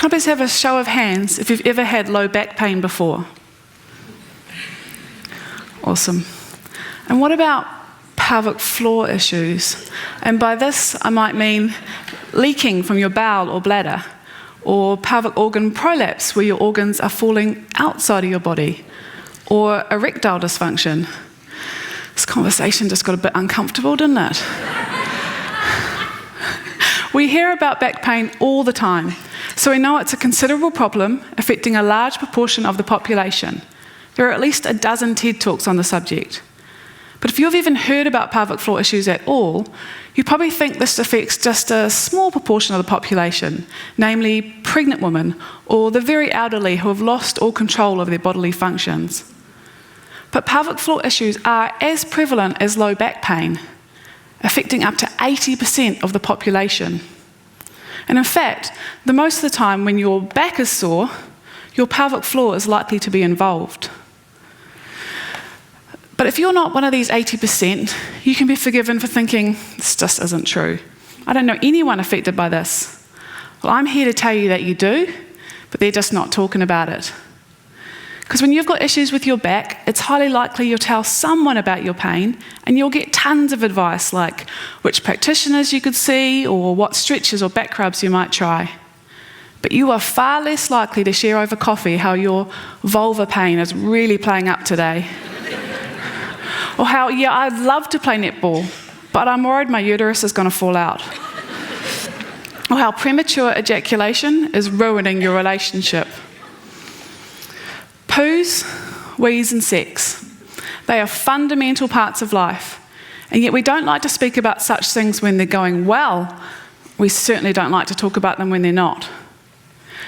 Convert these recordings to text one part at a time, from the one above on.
Can I please have a show of hands if you've ever had low back pain before? Awesome. And what about pelvic floor issues? And by this, I might mean leaking from your bowel or bladder, or pelvic organ prolapse, where your organs are falling outside of your body, or erectile dysfunction. This conversation just got a bit uncomfortable, didn't it? We hear about back pain all the time, so we know it's a considerable problem affecting a large proportion of the population. There are at least a dozen TED Talks on the subject. But if you've even heard about pelvic floor issues at all, you probably think this affects just a small proportion of the population, namely pregnant women or the very elderly who have lost all control over their bodily functions. But pelvic floor issues are as prevalent as low back pain, affecting up to 80% of the population. And in fact, the most of the time when your back is sore, your pelvic floor is likely to be involved. But if you're not one of these 80%, you can be forgiven for thinking, this just isn't true. I don't know anyone affected by this. Well, I'm here to tell you that you do, but they're just not talking about it. Because when you've got issues with your back, it's highly likely you'll tell someone about your pain, and you'll get tons of advice like which practitioners you could see or what stretches or back rubs you might try. But you are far less likely to share over coffee how your vulvar pain is really playing up today. Or how, yeah, I'd love to play netball, but I'm worried my uterus is going to fall out. Or how premature ejaculation is ruining your relationship. Poos, wheeze and sex. They are fundamental parts of life, and yet we don't like to speak about such things when they're going well. We certainly don't like to talk about them when they're not.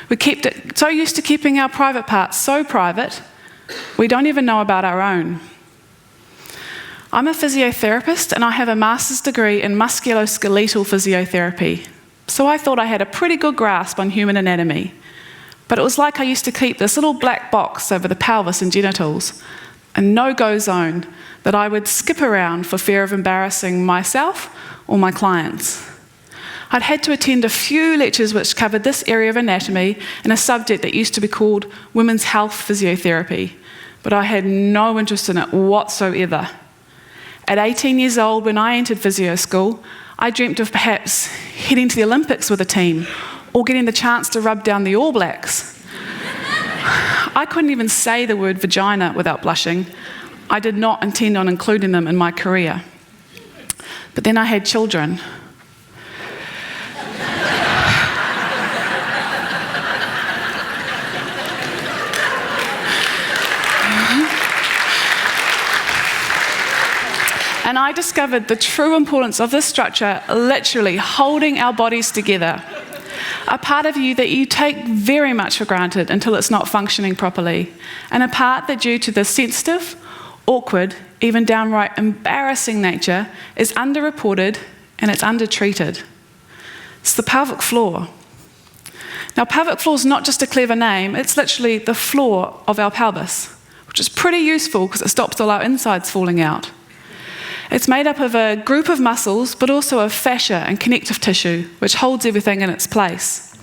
We kept it so used to keeping our private parts so private, we don't even know about our own. I'm a physiotherapist and I have a master's degree in musculoskeletal physiotherapy, so I thought I had a pretty good grasp on human anatomy. But it was like I used to keep this little black box over the pelvis and genitals, a no-go zone that I would skip around for fear of embarrassing myself or my clients. I'd had to attend a few lectures which covered this area of anatomy in a subject that used to be called women's health physiotherapy, but I had no interest in it whatsoever. At 18 years old, when I entered physio school, I dreamt of perhaps heading to the Olympics with a team or getting the chance to rub down the All Blacks. I couldn't even say the word vagina without blushing. I did not intend on including them in my career. But then I had children. And I discovered the true importance of this structure literally holding our bodies together. A part of you that you take very much for granted until it's not functioning properly. And a part that due to the sensitive, awkward, even downright embarrassing nature is underreported and it's undertreated. It's the pelvic floor. Now, pelvic floor is not just a clever name, it's literally the floor of our pelvis, which is pretty useful because it stops all our insides falling out. It's made up of a group of muscles, but also of fascia and connective tissue, which holds everything in its place.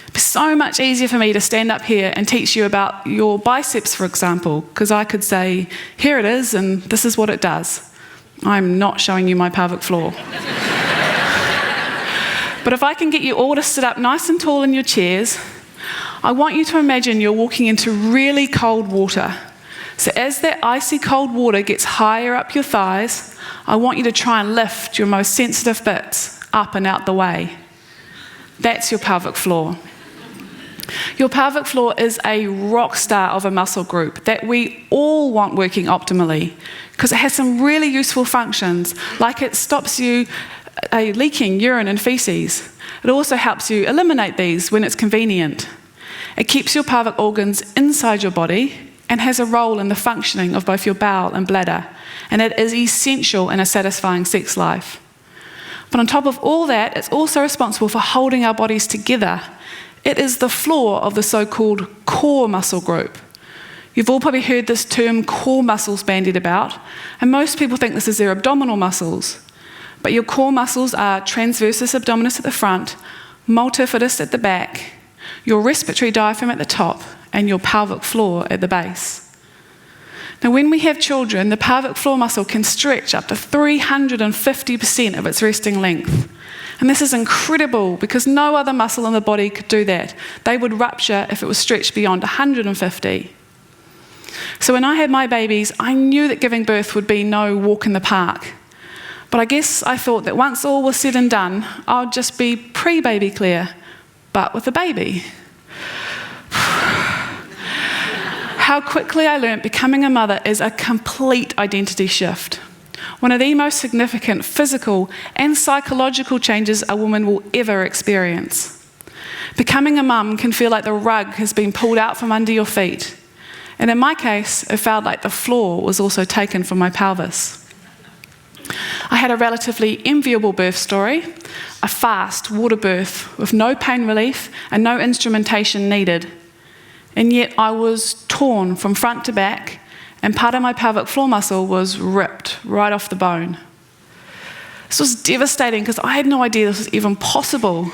It's so much easier for me to stand up here and teach you about your biceps, for example, because I could say, here it is, and this is what it does. I'm not showing you my pelvic floor. But if I can get you all to sit up nice and tall in your chairs, I want you to imagine you're walking into really cold water. So as that icy cold water gets higher up your thighs, I want you to try and lift your most sensitive bits up and out the way. That's your pelvic floor. Your pelvic floor is a rock star of a muscle group that we all want working optimally because it has some really useful functions, like it stops you leaking urine and feces. It also helps you eliminate these when it's convenient. It keeps your pelvic organs inside your body and has a role in the functioning of both your bowel and bladder, and it is essential in a satisfying sex life. But on top of all that, it's also responsible for holding our bodies together. It is the floor of the so-called core muscle group. You've all probably heard this term core muscles bandied about, and most people think this is their abdominal muscles. But your core muscles are transversus abdominis at the front, multifidus at the back, your respiratory diaphragm at the top, and your pelvic floor at the base. Now, when we have children, the pelvic floor muscle can stretch up to 350% of its resting length. And this is incredible because no other muscle in the body could do that. They would rupture if it was stretched beyond 150. So when I had my babies, I knew that giving birth would be no walk in the park. But I guess I thought that once all was said and done, I'd just be pre-baby Claire, but with a baby. How quickly I learnt becoming a mother is a complete identity shift. One of the most significant physical and psychological changes a woman will ever experience. Becoming a mum can feel like the rug has been pulled out from under your feet. And in my case, it felt like the floor was also taken from my pelvis. I had a relatively enviable birth story, a fast water birth with no pain relief and no instrumentation needed. And yet I was torn from front to back, and part of my pelvic floor muscle was ripped right off the bone. This was devastating because I had no idea this was even possible.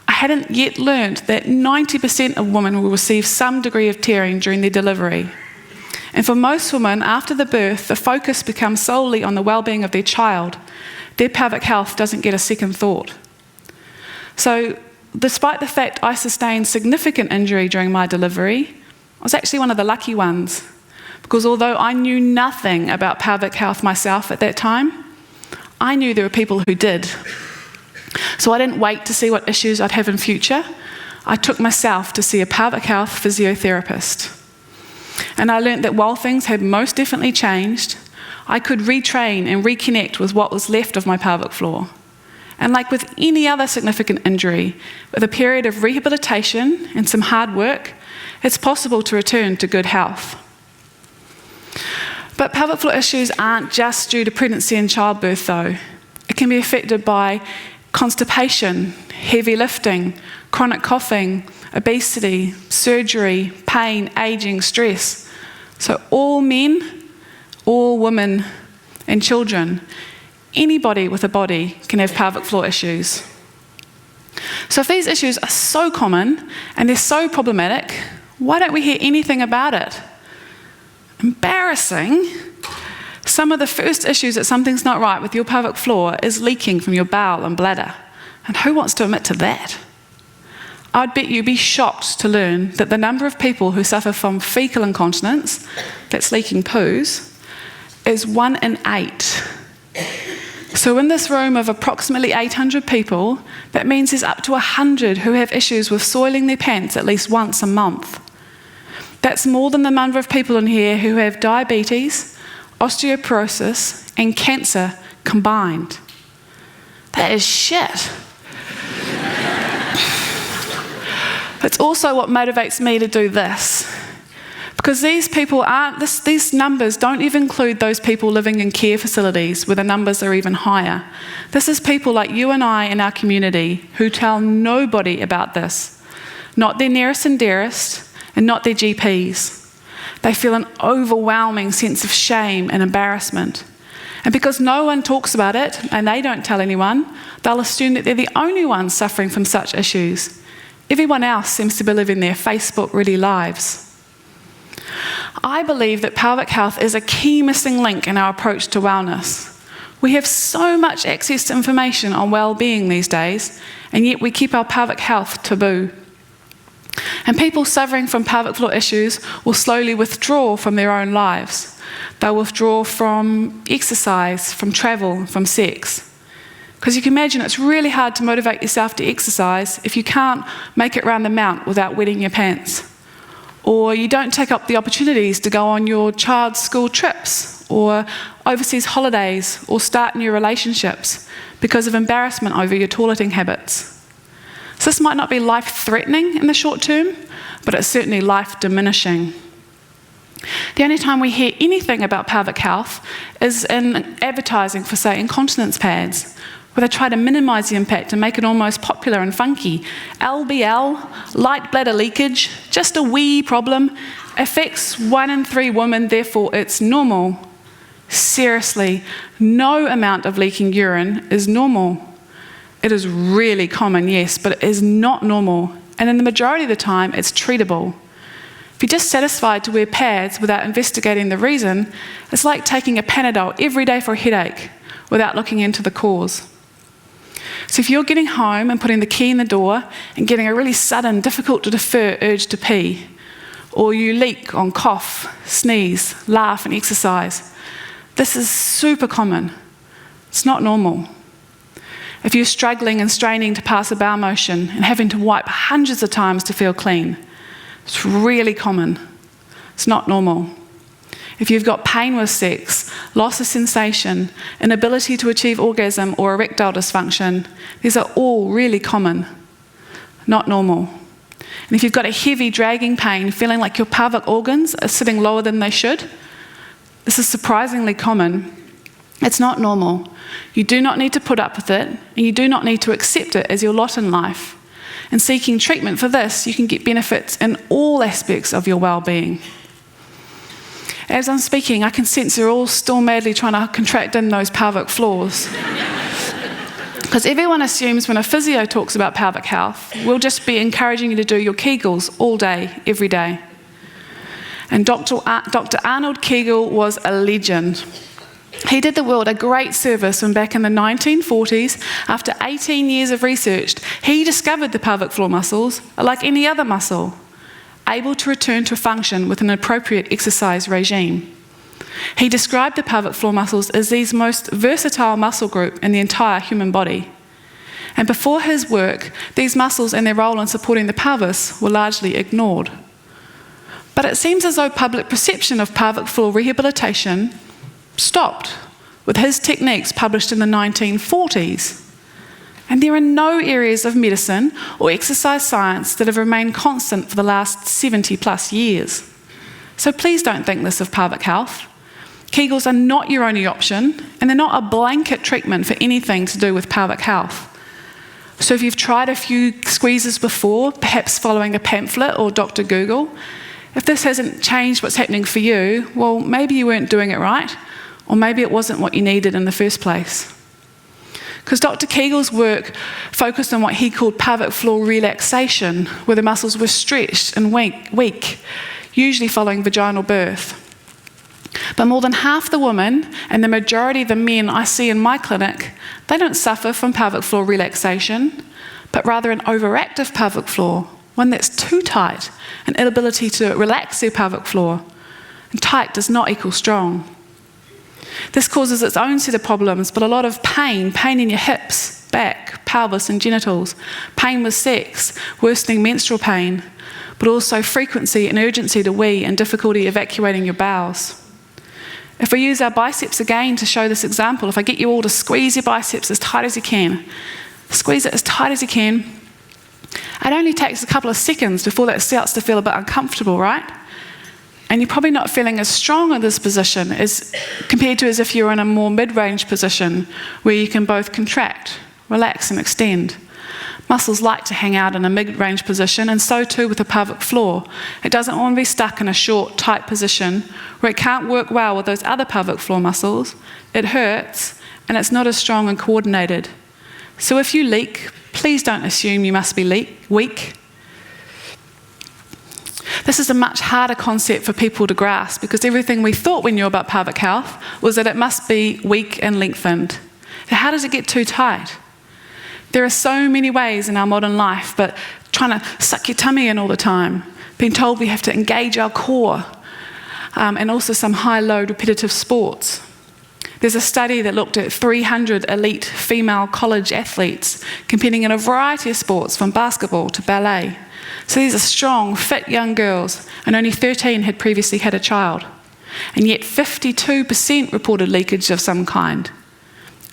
I hadn't yet learned that 90% of women will receive some degree of tearing during their delivery. And for most women, after the birth, the focus becomes solely on the well-being of their child. Their pelvic health doesn't get a second thought. So, despite the fact I sustained significant injury during my delivery, I was actually one of the lucky ones. Because although I knew nothing about pelvic health myself at that time, I knew there were people who did. So I didn't wait to see what issues I'd have in future. I took myself to see a pelvic health physiotherapist. And I learnt that while things had most definitely changed, I could retrain and reconnect with what was left of my pelvic floor. And like with any other significant injury, with a period of rehabilitation and some hard work, it's possible to return to good health. But pelvic floor issues aren't just due to pregnancy and childbirth though. It can be affected by constipation, heavy lifting, chronic coughing, obesity, surgery, pain, aging, stress. So all men, all women, and children, anybody with a body can have pelvic floor issues. So if these issues are so common and they're so problematic, why don't we hear anything about it? Embarrassing. Some of the first issues that something's not right with your pelvic floor is leaking from your bowel and bladder. And who wants to admit to that? I'd bet you'd be shocked to learn that the number of people who suffer from fecal incontinence, that's leaking poos, is 1 in 8. So in this room of approximately 800 people, that means there's up to 100 who have issues with soiling their pants at least once a month. That's more than the number of people in here who have diabetes, osteoporosis, and cancer combined. That is shit. It's also what motivates me to do this. Because these numbers don't even include those people living in care facilities where the numbers are even higher. This is people like you and I in our community who tell nobody about this. Not their nearest and dearest, and not their GPs. They feel an overwhelming sense of shame and embarrassment. And because no one talks about it, and they don't tell anyone, they'll assume that they're the only ones suffering from such issues. Everyone else seems to be living their Facebook-ready lives. I believe that pelvic health is a key missing link in our approach to wellness. We have so much access to information on well-being these days, and yet we keep our pelvic health taboo. And people suffering from pelvic floor issues will slowly withdraw from their own lives. They'll withdraw from exercise, from travel, from sex. Because you can imagine it's really hard to motivate yourself to exercise if you can't make it round the mount without wetting your pants. Or you don't take up the opportunities to go on your child's school trips, or overseas holidays, or start new relationships because of embarrassment over your toileting habits. So this might not be life-threatening in the short term, but it's certainly life-diminishing. The only time we hear anything about pelvic health is in advertising for, say, incontinence pads, where they try to minimise the impact and make it almost popular and funky. LBL, light bladder leakage, just a wee problem, affects 1 in 3 women, therefore it's normal. Seriously, no amount of leaking urine is normal. It is really common, yes, but it is not normal, and in the majority of the time, it's treatable. If you're just satisfied to wear pads without investigating the reason, it's like taking a Panadol every day for a headache without looking into the cause. So if you're getting home and putting the key in the door and getting a really sudden, difficult to defer urge to pee, or you leak on cough, sneeze, laugh and exercise, this is super common. It's not normal. If you're struggling and straining to pass a bowel motion and having to wipe hundreds of times to feel clean, it's really common. It's not normal. If you've got pain with sex, loss of sensation, inability to achieve orgasm or erectile dysfunction, these are all really common. Not normal. And if you've got a heavy dragging pain, feeling like your pelvic organs are sitting lower than they should, this is surprisingly common. It's not normal. You do not need to put up with it, and you do not need to accept it as your lot in life. And seeking treatment for this, you can get benefits in all aspects of your well-being. As I'm speaking, I can sense you're all still madly trying to contract in those pelvic floors. Because everyone assumes when a physio talks about pelvic health, we'll just be encouraging you to do your Kegels all day, every day. And Dr. Arnold Kegel was a legend. He did the world a great service when back in the 1940s, after 18 years of research, he discovered the pelvic floor muscles are like any other muscle, able to return to function with an appropriate exercise regime. He described the pelvic floor muscles as the most versatile muscle group in the entire human body. And before his work, these muscles and their role in supporting the pelvis were largely ignored. But it seems as though public perception of pelvic floor rehabilitation stopped with his techniques published in the 1940s. And there are no areas of medicine or exercise science that have remained constant for the last 70 plus years. So please don't think this of pelvic health. Kegels are not your only option, and they're not a blanket treatment for anything to do with pelvic health. So if you've tried a few squeezes before, perhaps following a pamphlet or Dr. Google, if this hasn't changed what's happening for you, well, maybe you weren't doing it right, or maybe it wasn't what you needed in the first place. Because Dr. Kegel's work focused on what he called pelvic floor relaxation, where the muscles were stretched and weak, usually following vaginal birth. But more than half the women and the majority of the men I see in my clinic, they don't suffer from pelvic floor relaxation, but rather an overactive pelvic floor, one that's too tight, an inability to relax their pelvic floor. And tight does not equal strong. This causes its own set of problems, but a lot of pain in your hips, back, pelvis and genitals, pain with sex, worsening menstrual pain, but also frequency and urgency to wee and difficulty evacuating your bowels. If we use our biceps again to show this example, if I get you all to squeeze your biceps as tight as you can, squeeze it as tight as you can, it only takes a couple of seconds before that starts to feel a bit uncomfortable, right? And you're probably not feeling as strong in this position as compared to as if you're in a more mid-range position where you can both contract, relax and extend. Muscles like to hang out in a mid-range position, and so too with the pelvic floor. It doesn't want to be stuck in a short, tight position where it can't work well with those other pelvic floor muscles. It hurts, and it's not as strong and coordinated. So if you leak, please don't assume you must be weak. This is a much harder concept for people to grasp, because everything we thought we knew about pelvic health was that it must be weak and lengthened. So how does it get too tight? There are so many ways in our modern life, but trying to suck your tummy in all the time, being told we have to engage our core, and also some high-load repetitive sports. There's a study that looked at 300 elite female college athletes competing in a variety of sports, from basketball to ballet. So these are strong, fit young girls, and only 13 had previously had a child. And yet 52% reported leakage of some kind.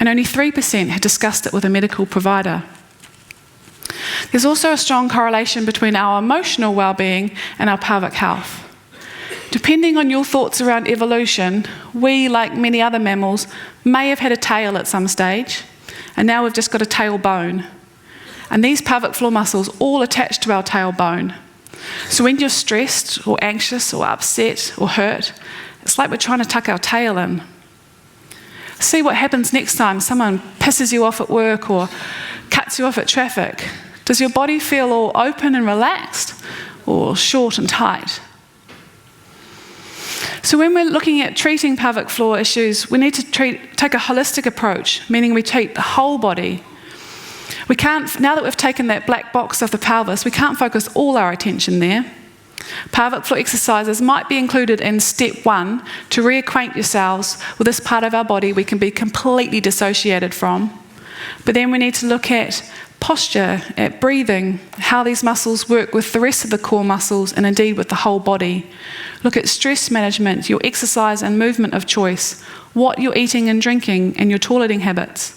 And only 3% had discussed it with a medical provider. There's also a strong correlation between our emotional well-being and our pelvic health. Depending on your thoughts around evolution, we, like many other mammals, may have had a tail at some stage, and now we've just got a tailbone. And these pelvic floor muscles all attach to our tailbone. So when you're stressed or anxious or upset or hurt, it's like we're trying to tuck our tail in. See what happens next time someone pisses you off at work or cuts you off at traffic. Does your body feel all open and relaxed, or short and tight? So when we're looking at treating pelvic floor issues, we need to take a holistic approach, meaning we treat the whole body. We can't, now that we've taken that black box off the pelvis, we can't focus all our attention there. Pelvic floor exercises might be included in step 1 to reacquaint yourselves with this part of our body we can be completely dissociated from. But then we need to look at posture, at breathing, how these muscles work with the rest of the core muscles and indeed with the whole body. Look at stress management, your exercise and movement of choice, what you're eating and drinking, and your toileting habits.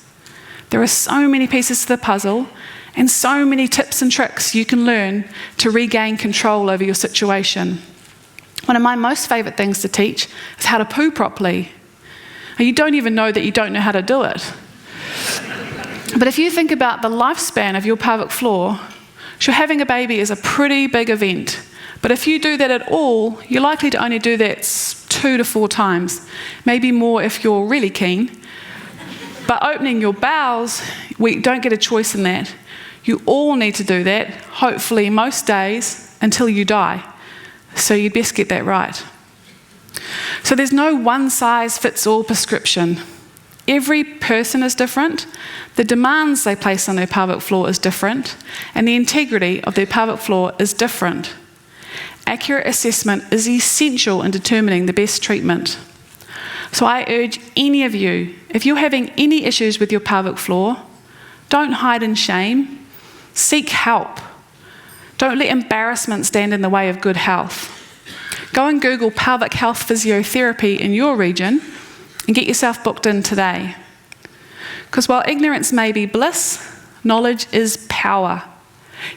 There are so many pieces to the puzzle and so many tips and tricks you can learn to regain control over your situation. One of my most favourite things to teach is how to poo properly. And you don't even know that you don't know how to do it. But if you think about the lifespan of your pelvic floor, sure, having a baby is a pretty big event. But if you do that at all, you're likely to only do that 2 to 4 times, maybe more if you're really keen. But opening your bowels, we don't get a choice in that. You all need to do that, hopefully most days, until you die. So you'd best get that right. So there's no one-size-fits-all prescription. Every person is different, the demands they place on their pelvic floor is different, and the integrity of their pelvic floor is different. Accurate assessment is essential in determining the best treatment. So I urge any of you, if you're having any issues with your pelvic floor, don't hide in shame, seek help. Don't let embarrassment stand in the way of good health. Go and Google pelvic health physiotherapy in your region and get yourself booked in today. Because while ignorance may be bliss, knowledge is power.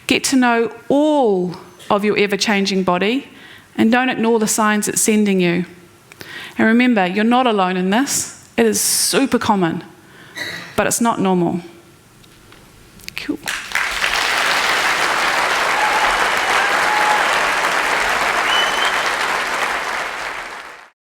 Get to know all of your ever-changing body and don't ignore the signs it's sending you. And remember, you're not alone in this. It is super common, but it's not normal.